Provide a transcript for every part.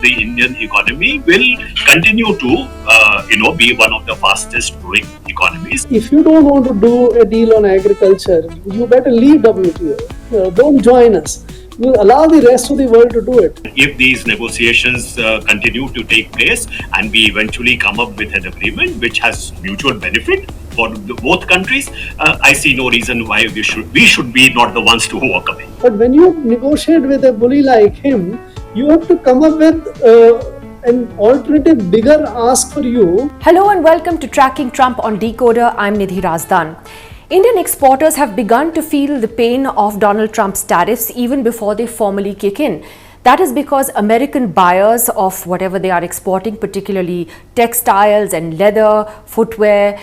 The Indian economy will continue to, be one of the fastest growing economies. If you don't want to do a deal on agriculture, you better leave WTO. Don't join us. You allow the rest of the world to do it. If these negotiations continue to take place and we eventually come up with an agreement which has mutual benefit for both countries, I see no reason why we should be not the ones to walk away. But when you negotiate with a bully like him, you have to come up with an alternative, bigger ask for you. Hello and welcome to Tracking Trump on Decoder. I'm Nidhi Razdan. Indian exporters have begun to feel the pain of Donald Trump's tariffs even before they formally kick in. That is because American buyers of whatever they are exporting, particularly textiles and leather, footwear,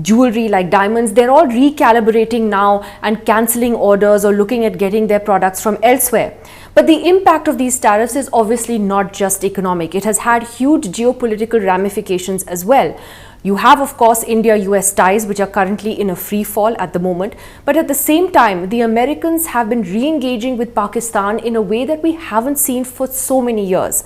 jewellery like diamonds, they're all recalibrating now and cancelling orders or looking at getting their products from elsewhere. But the impact of these tariffs is obviously not just economic. It has had huge geopolitical ramifications as well. You have, of course, India-US ties, which are currently in a free fall at the moment. But at the same time, the Americans have been re-engaging with Pakistan in a way that we haven't seen for so many years.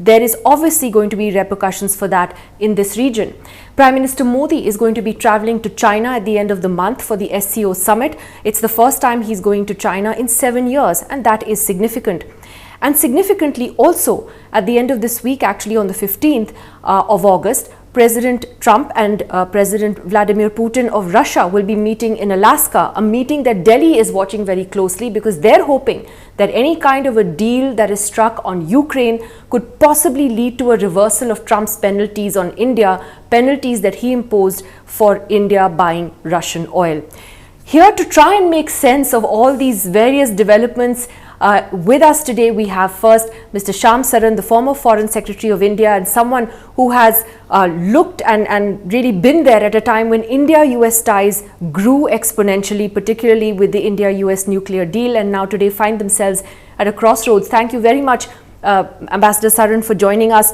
There is obviously going to be repercussions for that in this region. Prime Minister Modi is going to be traveling to China at the end of the month for the SCO summit. It's the first time he's going to China in 7 years, and that is significant. And significantly also, at the end of this week, actually on the 15th of August, President Trump and President Vladimir Putin of Russia will be meeting in Alaska, a meeting that Delhi is watching very closely because they're hoping that any kind of a deal that is struck on Ukraine could possibly lead to a reversal of Trump's penalties on India, penalties that he imposed for India buying Russian oil. Here to try and make sense of all these various developments, with us today, we have first Mr. Shyam, Saran, the former Foreign Secretary of India and someone who has looked and really been there at a time when India-US ties grew exponentially, particularly with the India-US nuclear deal, and now today find themselves at a crossroads. Thank you very much, Ambassador Saran, for joining us.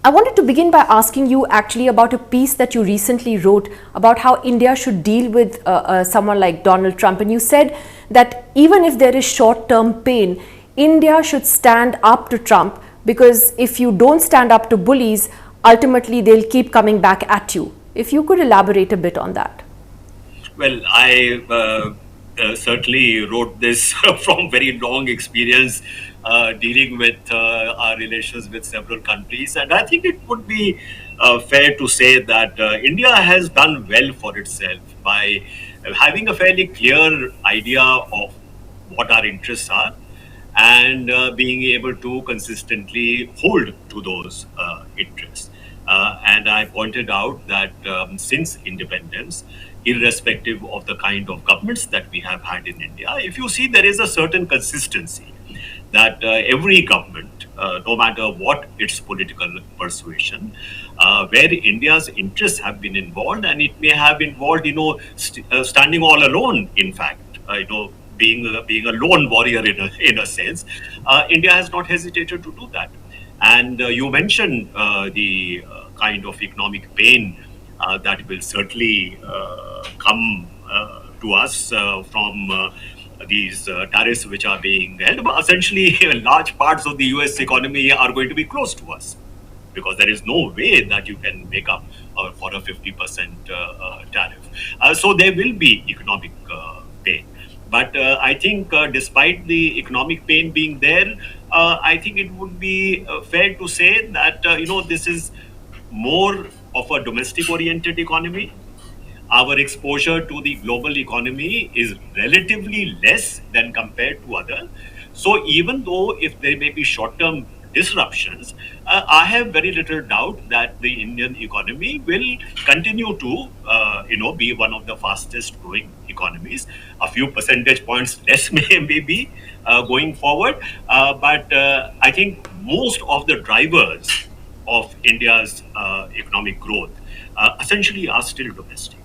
I wanted to begin by asking you actually about a piece that you recently wrote about how India should deal with someone like Donald Trump. And you said that even if there is short-term pain, India should stand up to Trump because if you don't stand up to bullies, ultimately they'll keep coming back at you. If you could elaborate a bit on that. Well, I certainly wrote this from very long experience dealing with our relations with several countries. And I think it would be fair to say that India has done well for itself by having a fairly clear idea of what our interests are and being able to consistently hold to those interests. And I pointed out that since independence, irrespective of the kind of governments that we have had in India, if you see there is a certain consistency that every government, no matter what its political persuasion, where India's interests have been involved, and it may have involved, standing all alone, in fact, being a lone warrior in a sense, India has not hesitated to do that. And you mentioned the kind of economic pain that will certainly come to us from these tariffs which are being held. But essentially, large parts of the US economy are going to be closed to us because there is no way that you can make up for a 50% tariff. So there will be economic pain. But I think despite the economic pain being there, I think it would be fair to say that, this is more of a domestic oriented economy. Our exposure to the global economy is relatively less than compared to others. So even though if there may be short-term disruptions, I have very little doubt that the Indian economy will continue to, be one of the fastest growing economies. A few percentage points less may be going forward, but I think most of the drivers of India's economic growth essentially are still domestic.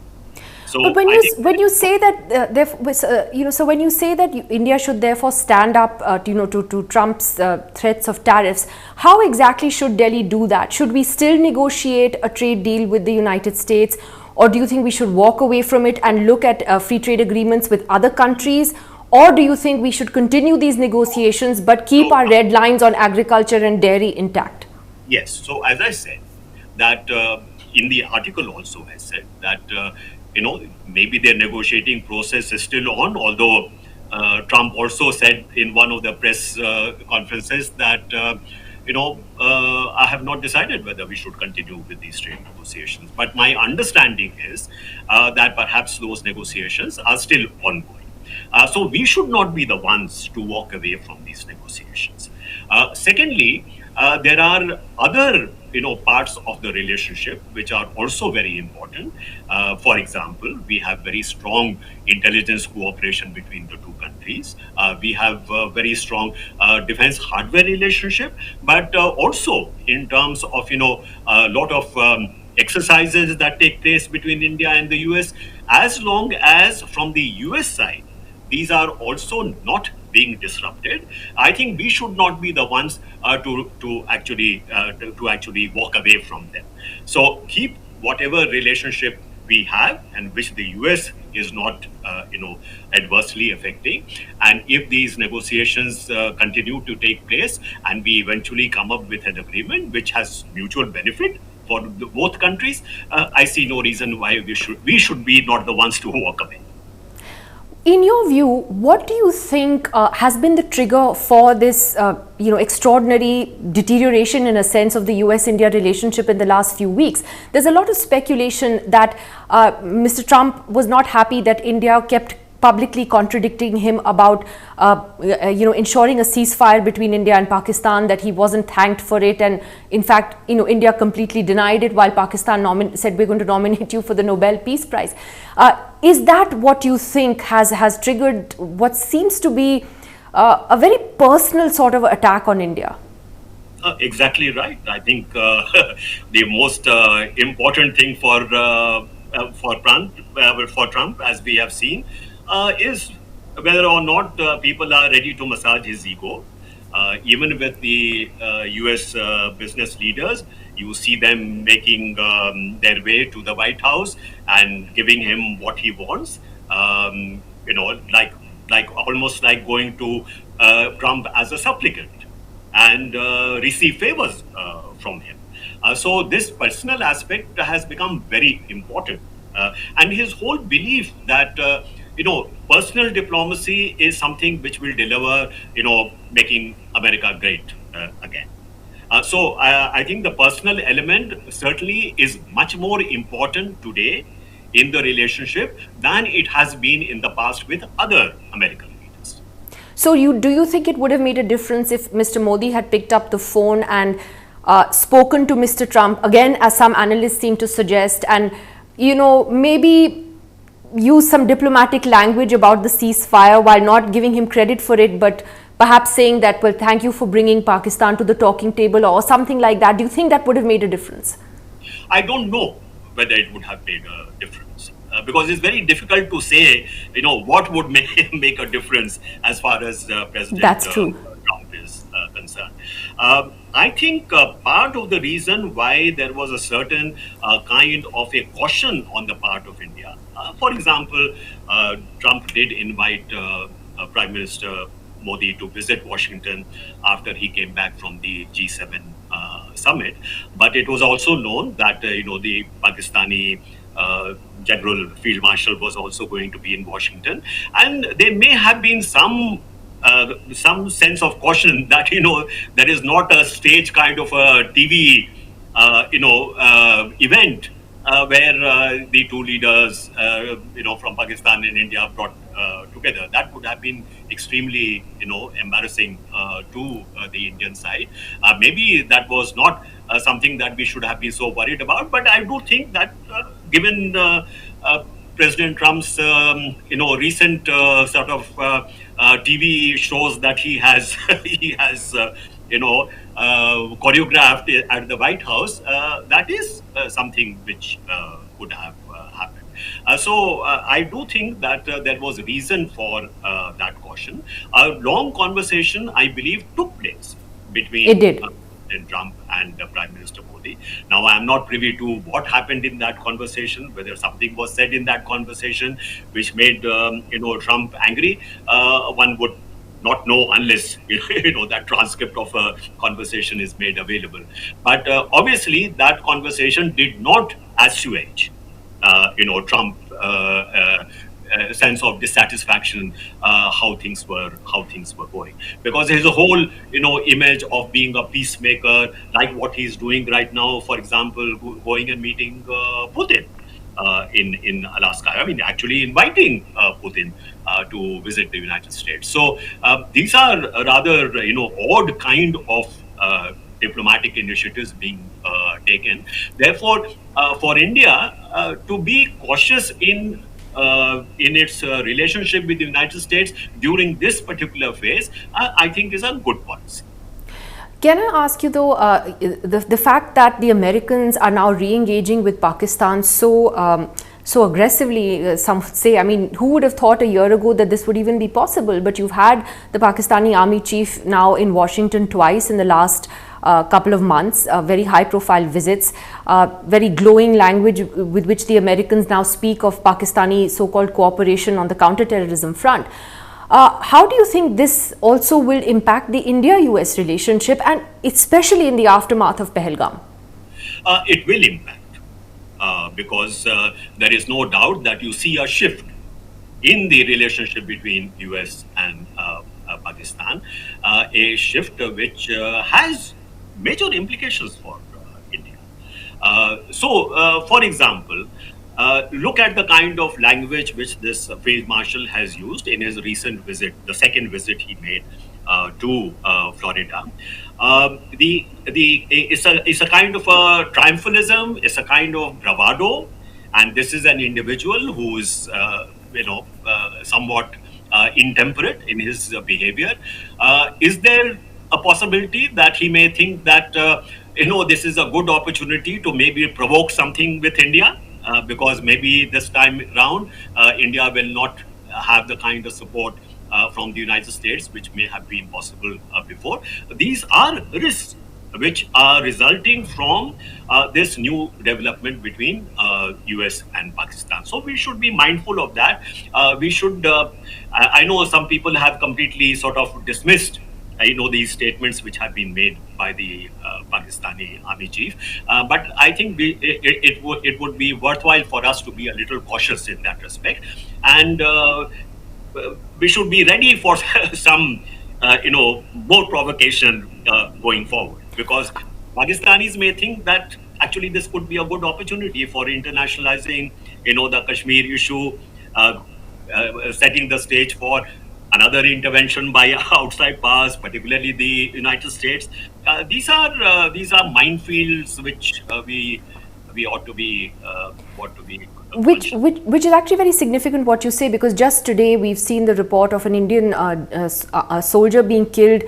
So but when you say that, so when you say that India should therefore stand up, to Trump's threats of tariffs, how exactly should Delhi do that? Should we still negotiate a trade deal with the United States, or do you think we should walk away from it and look at free trade agreements with other countries? Or do you think we should continue these negotiations but keep So, our red lines on agriculture and dairy intact? yes. So as I said, that in the article also I said that maybe their negotiating process is still on. Although Trump also said in one of the press conferences that I have not decided whether we should continue with these trade negotiations. But my understanding is that perhaps those negotiations are still ongoing. So we should not be the ones to walk away from these negotiations. Secondly, there are other parts of the relationship which are also very important. For example, we have very strong intelligence cooperation between the two countries. We have a very strong defense hardware relationship, but also in terms of a lot of exercises that take place between India and the US. As long as from the US side these are also not being disrupted, I think we should not be the ones to actually walk away from them. So keep whatever relationship we have, and which the US is not adversely affecting. And if these negotiations continue to take place and we eventually come up with an agreement which has mutual benefit for both countries, I see no reason why we should be not the ones to walk away. In your view, what do you think has been the trigger for this, extraordinary deterioration, in a sense, of the US-India relationship in the last few weeks? There's a lot of speculation that Mr. Trump was not happy that India kept publicly contradicting him about, ensuring a ceasefire between India and Pakistan, that he wasn't thanked for it. And in fact, India completely denied it, while Pakistan said, we're going to nominate you for the Nobel Peace Prize. Is that what you think has triggered what seems to be a very personal sort of attack on India? Exactly right. I think the most important thing for Trump, as we have seen, is whether or not people are ready to massage his ego. Even with the US business leaders, you see them making their way to the White House and giving him what he wants. Like almost like going to Trump as a supplicant and receive favors from him. So this personal aspect has become very important. And his whole belief that personal diplomacy is something which will deliver, making America great again. So I think the personal element certainly is much more important today in the relationship than it has been in the past with other American leaders. So do you think it would have made a difference if Mr. Modi had picked up the phone and spoken to Mr. Trump, again, as some analysts seem to suggest, and maybe use some diplomatic language about the ceasefire while not giving him credit for it, but perhaps saying that, well, thank you for bringing Pakistan to the talking table, or something like that? Do you think that would have made a difference? I don't know whether it would have made a difference. Because it's very difficult to say, what would make a difference as far as President That's true. Trump is concerned. I think part of the reason why there was a certain kind of a caution on the part of India, for example, Trump did invite Prime Minister Modi to visit Washington after he came back from the G7 summit. But it was also known that, the Pakistani General Field Marshal was also going to be in Washington. And there may have been some sense of caution that, there is not a stage kind of a TV, event where the two leaders, from Pakistan and India brought together. That would have been extremely, embarrassing to the Indian side. Maybe that was not something that we should have been so worried about. But I do think that given President Trump's, recent sort of TV shows that he has choreographed at the White House, that is something which could have happened. So I do think that there was a reason for that caution. A long conversation, I believe, took place between It did. President Trump and Prime Minister Modi. Saudi. Now, I am not privy to what happened in that conversation, whether something was said in that conversation which made Trump angry. One would not know unless that transcript of a conversation is made available. But obviously, that conversation did not assuage, Trump. Sense of dissatisfaction how things were going, because there's a whole image of being a peacemaker, like what he's doing right now, for example, going and meeting Putin in Alaska. I mean, actually inviting Putin to visit the United States. So these are rather odd kind of diplomatic initiatives being taken. Therefore, for India to be cautious in its relationship with the United States during this particular phase, I think is a good policy. Can I ask you though, the fact that the Americans are now re-engaging with Pakistan so aggressively, some say, I mean, who would have thought a year ago that this would even be possible? But you've had the Pakistani army chief now in Washington twice in the last couple of months, very high profile visits, very glowing language with which the Americans now speak of Pakistani so-called cooperation on the counterterrorism front. How do you think this also will impact the India-US relationship, and especially in the aftermath of Pahalgam? It will impact because there is no doubt that you see a shift in the relationship between US and Pakistan, a shift which has major implications for India. For example, look at the kind of language which this Field Marshal has used in his recent visit, the second visit he made to Florida. It's a kind of a triumphalism, it's a kind of bravado, and this is an individual who is somewhat intemperate in his behavior. Is there a possibility that he may think that this is a good opportunity to maybe provoke something with India? Because maybe this time round, India will not have the kind of support from the United States, which may have been possible before. These are risks which are resulting from this new development between US and Pakistan. So we should be mindful of that. We should, I know some people have completely sort of dismissed these statements which have been made by the Pakistani army chief. But I think it would be worthwhile for us to be a little cautious in that respect. And we should be ready for some, more provocation going forward. Because Pakistanis may think that actually this could be a good opportunity for internationalizing, the Kashmir issue, setting the stage for another intervention by outside powers, particularly the United States. These are minefields which we ought to be Which is actually very significant what you say, because just today we've seen the report of an Indian soldier being killed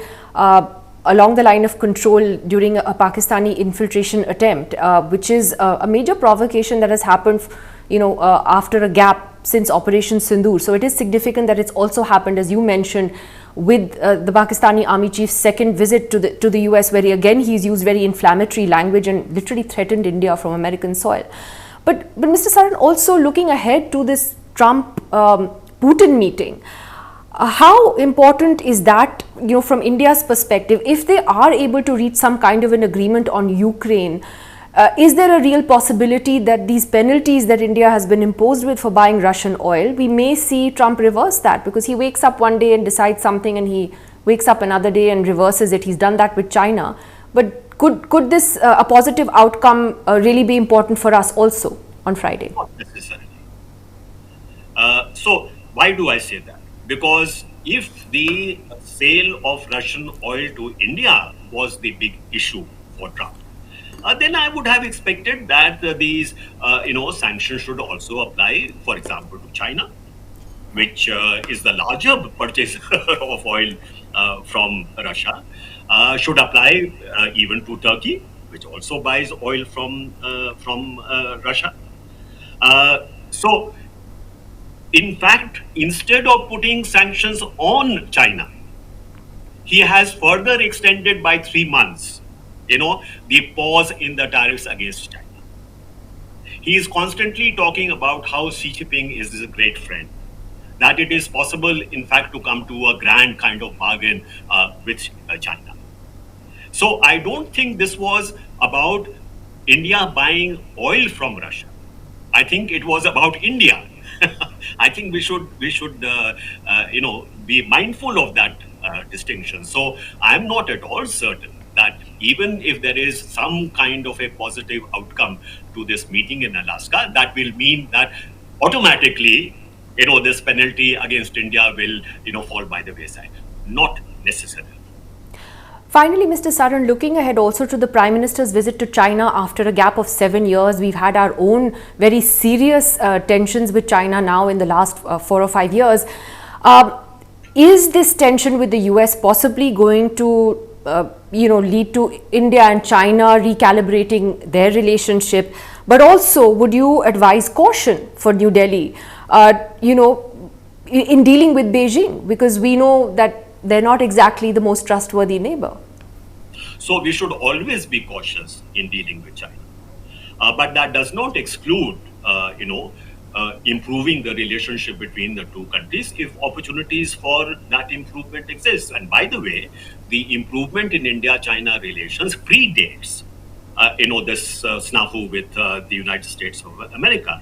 along the line of control during a Pakistani infiltration attempt, which is a major provocation that has happened, after a gap since Operation Sindoor. So it is significant that it's also happened, as you mentioned, with the Pakistani army chief's second visit to the US, where he's used very inflammatory language and literally threatened India from American soil. But Mr. Saran, also looking ahead to this Trump-Putin meeting, how important is that, from India's perspective, if they are able to reach some kind of an agreement on Ukraine? Is there a real possibility that these penalties that India has been imposed with for buying Russian oil, we may see Trump reverse that? Because he wakes up one day and decides something, and he wakes up another day and reverses it. He's done that with China. But could this a positive outcome really be important for us also on Friday? Not necessarily. So why do I say that? Because if the sale of Russian oil to India was the big issue for Trump, then I would have expected that these, sanctions should also apply, for example, to China, which is the larger purchaser of oil from Russia, should apply even to Turkey, which also buys oil from Russia. So, in fact, instead of putting sanctions on China, he has further extended by 3 months the pause in the tariffs against China. He is constantly talking about how Xi Jinping is a great friend, that it is possible, in fact, to come to a grand kind of bargain with China. So I don't think this was about India buying oil from Russia. I think it was about India. I think we should be mindful of that distinction. So I'm not at all certain that even if there is some kind of a positive outcome to this meeting in Alaska, that will mean that automatically, this penalty against India will, fall by the wayside. Not necessarily. Finally, Mr. Saran, looking ahead also to the Prime Minister's visit to China after a gap of 7 years, we've had our own very serious tensions with China now in the last 4 or 5 years. Is this tension with the US possibly going to, lead to India and China recalibrating their relationship? But also, would you advise caution for New Delhi, in dealing with Beijing? Because we know that they're not exactly the most trustworthy neighbor. So we should always be cautious in dealing with China. But that does not exclude, improving the relationship between the two countries if opportunities for that improvement exist. And by the way, the improvement in India-China relations predates, this snafu with the United States of America.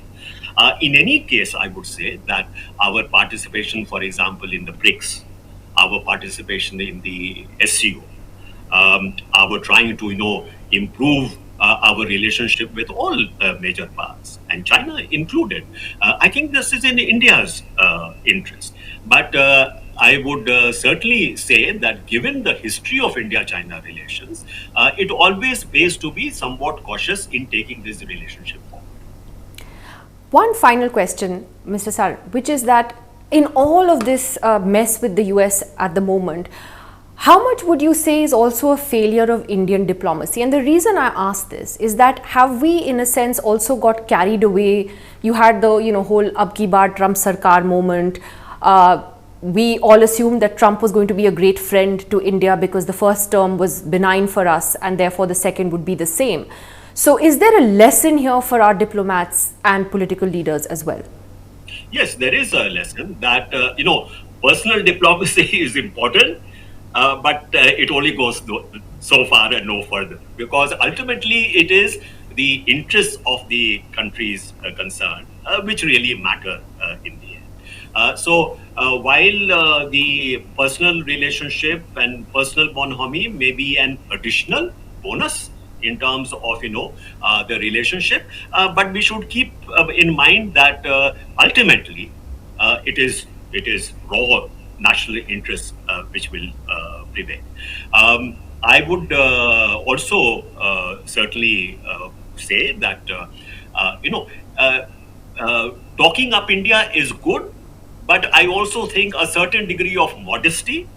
In any case, I would say that our participation, for example, in the BRICS, our participation in the SCO, our trying to, improve our relationship with all major powers, and China included. I think this is in India's interest. But I would certainly say that given the history of India-China relations, it always pays to be somewhat cautious in taking this relationship forward. One final question, Mr. Sar, which is that in all of this mess with the US at the moment, how much would you say is also a failure of Indian diplomacy? And the reason I ask this is that have we, in a sense, also got carried away? You had the, whole Ab Ki Baar Trump Sarkar moment. We all assumed that Trump was going to be a great friend to India because the first term was benign for us and therefore the second would be the same. So is there a lesson here for our diplomats and political leaders as well? Yes, there is a lesson that, personal diplomacy is important, but it only goes so far and no further. Because ultimately, it is the interests of the countries concerned which really matter in the end. So while the personal relationship and personal bonhomie may be an additional bonus in terms of the relationship, but we should keep in mind that ultimately it is raw national interests which will prevail. I would also certainly say that talking up India is good, but I also think a certain degree of modesty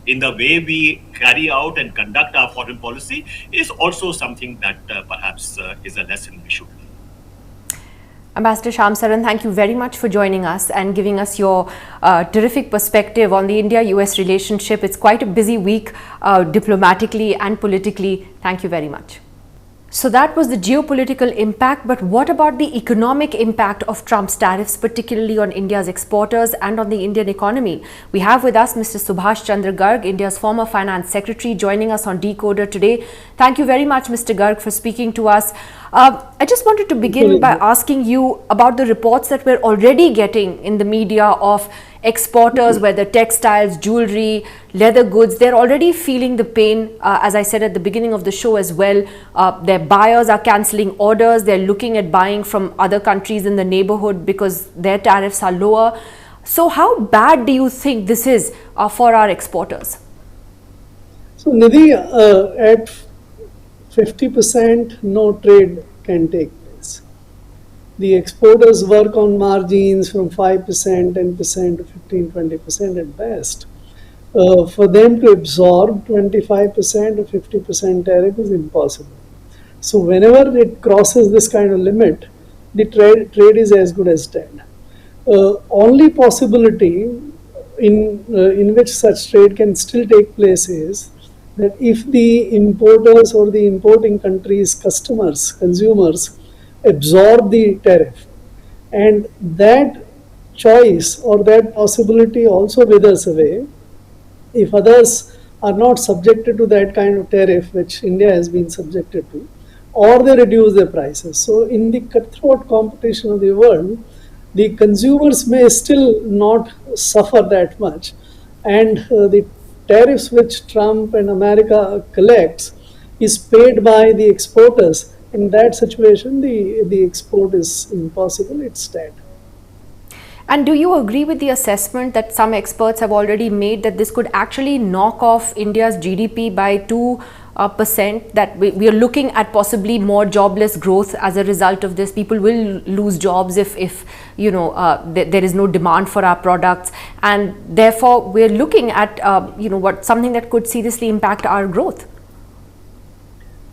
in the way we carry out and conduct our foreign policy is also something that perhaps is a lesson we should learn. Ambassador Shyam Saran, thank you very much for joining us and giving us your terrific perspective on the India-US relationship. It's quite a busy week diplomatically and politically. Thank you very much. So that was the geopolitical impact, but what about the economic impact of Trump's tariffs, particularly on India's exporters and on the Indian economy? We have with us Mr. Subhash Chandra Garg, India's former finance secretary, joining us on Decoder today. Thank you very much, Mr. Garg, for speaking to us. I just wanted to begin by asking you about the reports that we're already getting in the media of exporters, whether textiles, jewellery, leather goods. They're already feeling the pain, as I said at the beginning of the show as well. Their buyers are cancelling orders. They're looking at buying from other countries in the neighbourhood because their tariffs are lower. So how bad do you think this is for our exporters? So Nidhi, at 50% no trade can take place. The exporters work on margins from 5%, 10% to 15, 20% at best. For them to absorb 25% or 50% tariff is impossible. So whenever it crosses this kind of limit, the trade is as good as dead. Only possibility in which such trade can still take place is that if the importers or the importing countries' customers, consumers, absorb the tariff, and that choice or that possibility also withers away, if others are not subjected to that kind of tariff which India has been subjected to, or they reduce their prices. So, in the cutthroat competition of the world, the consumers may still not suffer that much, and the tariffs which Trump and America collects is paid by the exporters. In that situation, the export is impossible, it's dead. And do you agree with the assessment that some experts have already made that this could actually knock off India's GDP by 2%, that we are looking at possibly more jobless growth as a result of this? People will lose jobs if there is no demand for our products, and therefore we're looking at something that could seriously impact our growth.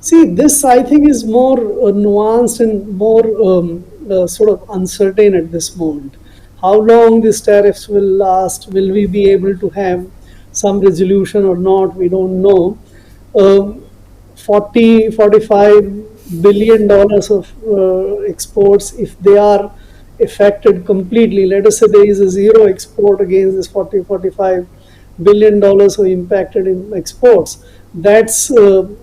See, this I think is more nuanced and more sort of uncertain at this moment. How long these tariffs will last? Will we be able to have some resolution or not? We don't know. 40, $45 billion of exports, if they are affected completely, let us say there is a zero export against this 40, $45 billion who impacted in exports, that's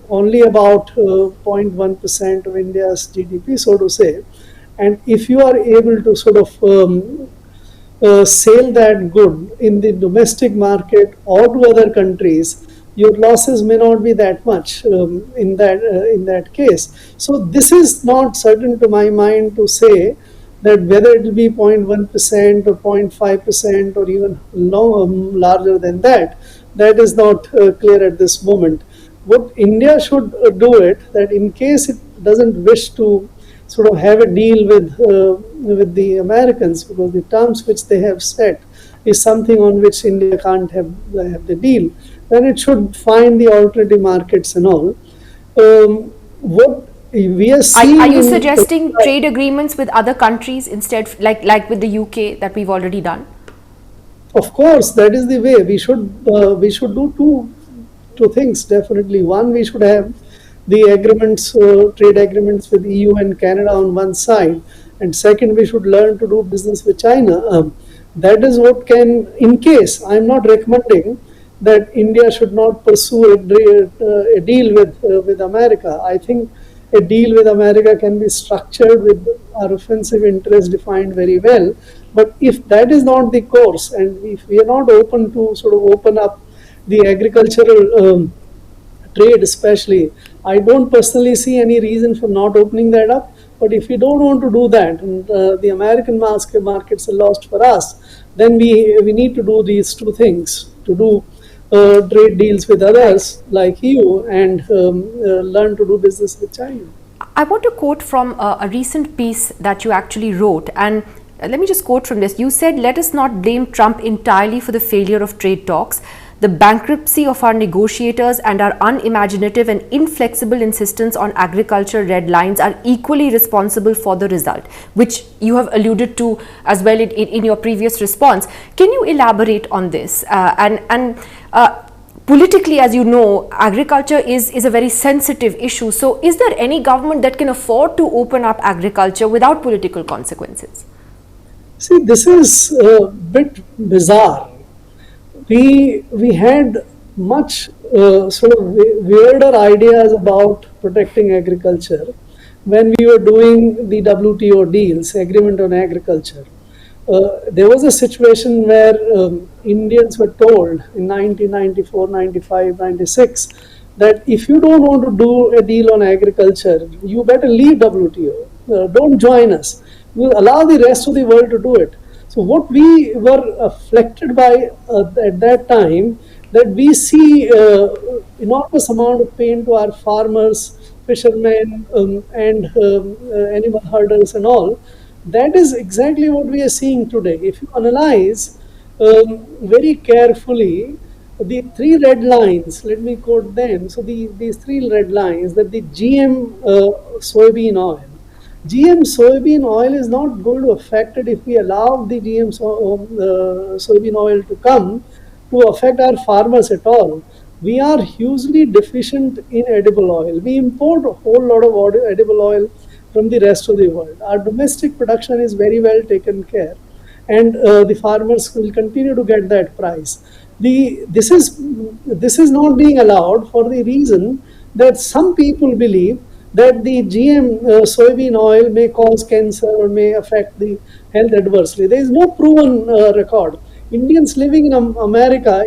only about 0.1% of India's GDP, so to say. And if you are able to sort of sell that good in the domestic market or to other countries, your losses may not be that much in that case. So this is not certain to my mind to say that whether it will be 0.1% or 0.5% or even larger than that. That is not clear at this moment. What India should do it, that in case it doesn't wish to sort of have a deal with the Americans, because the terms which they have set is something on which India can't have the deal, then it should find the alternative markets and all. What we are seeing. Are you suggesting trade agreements with other countries instead, like with the UK that we've already done? Of course, that is the way. We should do two things definitely. One, we should have the agreements, trade agreements with EU and Canada on one side, and second, we should learn to do business with China. That is what can, in case, I am not recommending that India should not pursue a deal with America. I think a deal with America can be structured with our offensive interests defined very well. But if that is not the course, and if we are not open to sort of open up the agricultural trade especially, I don't personally see any reason for not opening that up. But if we don't want to do that, and the American markets are lost for us, then we need to do these two things, to do trade deals with others like you, and learn to do business with China. I want to quote from a recent piece that you actually wrote, and let me just quote from this. You said, "Let us not blame Trump entirely for the failure of trade talks. The bankruptcy of our negotiators and our unimaginative and inflexible insistence on agriculture red lines are equally responsible for the result," which you have alluded to as well in your previous response. Can you elaborate on this? Politically, as you know, agriculture is a very sensitive issue. So is there any government that can afford to open up agriculture without political consequences? See, this is a bit bizarre. We had much sort of weirder ideas about protecting agriculture when we were doing the WTO deals, agreement on agriculture. There was a situation where Indians were told in 1994, 95, 96 that if you don't want to do a deal on agriculture, you better leave WTO. Don't join us. We'll allow the rest of the world to do it. So what we were afflicted by at that time, that we see enormous amount of pain to our farmers, fishermen, and animal herders and all. That is exactly what we are seeing today. If you analyze very carefully the three red lines, let me quote them. So these three red lines, that the GM soybean oil. GM soybean oil is not going to affect it if we allow the GM soybean oil to come to affect our farmers at all. we are hugely deficient in edible oil. We import a whole lot of edible oil from the rest of the world. Our domestic production is very well taken care, and the farmers will continue to get that price. This is not being allowed for the reason that some people believe that the GM soybean oil may cause cancer or may affect the health adversely. There is no proven record. Indians living in America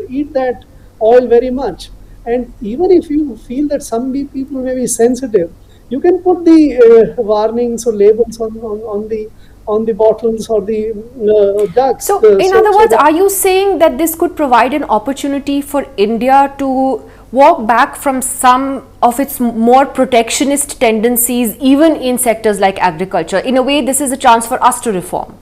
eat that oil very much. And even if you feel that some people may be sensitive, you can put the warnings or labels on the bottles or the jugs. So, in other words, are you saying that this could provide an opportunity for India to walk back from some of its more protectionist tendencies, even in sectors like agriculture? In a way, this is a chance for us to reform.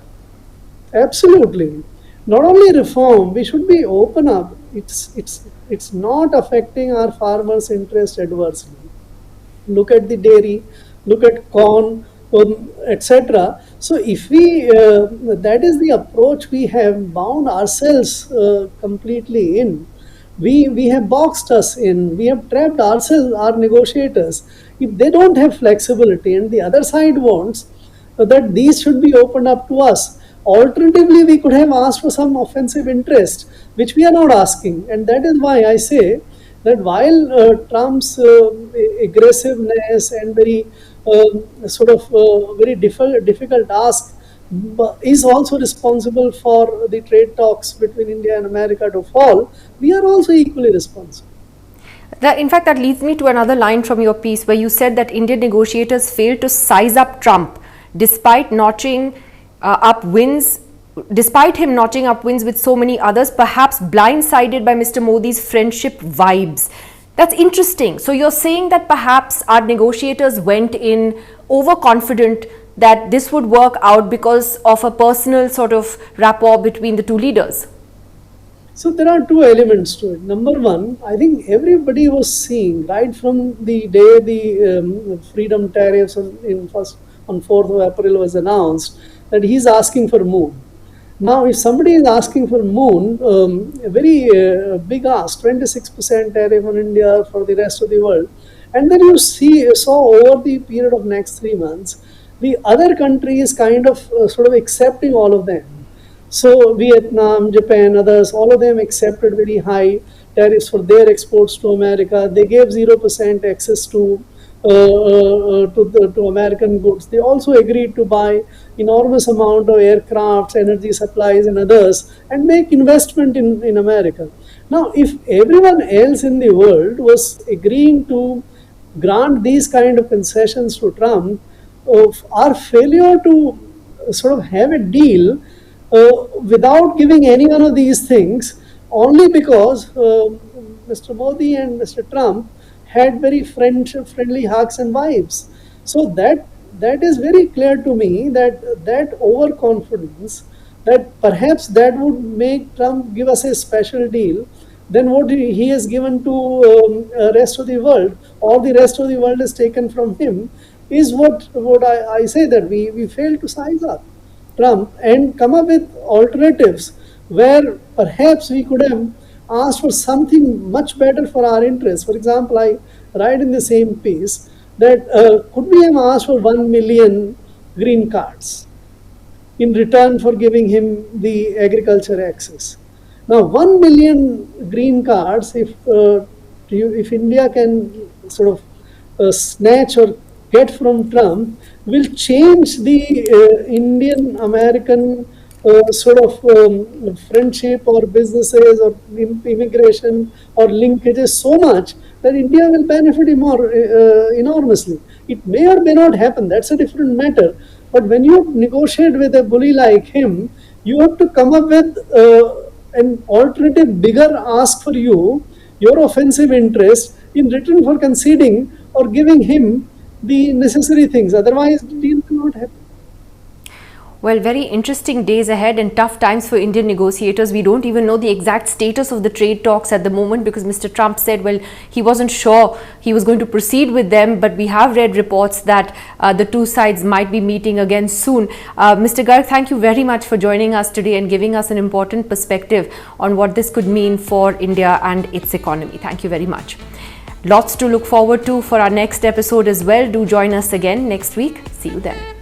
Absolutely. Not only reform, we should be open up. It's not affecting our farmers' interest adversely. Look at the dairy, look at corn, etc. So if that is the approach we have bound ourselves completely in. We have boxed us in. We have trapped ourselves, our negotiators. If they don't have flexibility, and the other side wants that these should be opened up to us. Alternatively, we could have asked for some offensive interest, which we are not asking, and that is why I say that while Trump's aggressiveness and very very difficult ask is also responsible for the trade talks between India and America to fall, we are also equally responsible. In fact, that leads me to another line from your piece where you said that Indian negotiators failed to size up Trump despite notching up wins. Despite him notching up wins with so many others, perhaps blindsided by Mr. Modi's friendship vibes. That's interesting. So you're saying that perhaps our negotiators went in overconfident that this would work out because of a personal sort of rapport between the two leaders. So there are two elements to it. Number one, I think everybody was seeing right from the day the freedom tariffs on 4th of April was announced that he's asking for moon. Now, if somebody is asking for moon, a very big ask, 26% tariff on India for the rest of the world, and then you saw over the period of next 3 months, the other countries kind of accepting all of them. So Vietnam, Japan, others, all of them accepted very high tariffs for their exports to America. They gave 0% access to American goods. They also agreed to buy enormous amount of aircrafts, energy supplies, and others, and make investment in America. Now, if everyone else in the world was agreeing to grant these kind of concessions to Trump, our failure to have a deal without giving any one of these things, only because Mr. Modi and Mr. Trump had very friendly hugs and vibes. So that is very clear to me that overconfidence, that perhaps that would make Trump give us a special deal than what he has given to rest of the world, or the rest of the world is taken from him, is what I say that we failed to size up Trump and come up with alternatives where perhaps we could have asked for something much better for our interests. For example, I write in the same piece that could we have asked for 1 million green cards in return for giving him the agriculture access. Now, 1 million green cards, if India can snatch or get from Trump, will change the Indian-American friendship or businesses or immigration or linkages so much that India will benefit enormously. It may or may not happen, that's a different matter. But when you negotiate with a bully like him, you have to come up with an alternative, bigger ask for your offensive interest in return for conceding or giving him the necessary things. Otherwise, the deal will not happen. Well, Well, very interesting days ahead and tough times for Indian negotiators. We don't even know the exact status of the trade talks at the moment because Mr. Trump said, well, he wasn't sure he was going to proceed with them, but we have read reports that the two sides might be meeting again soon. Mr. Garg, thank you very much for joining us today and giving us an important perspective on what this could mean for India and its economy. Thank you very much. Lots to look forward to for our next episode as well. Do join us again next week. See you then.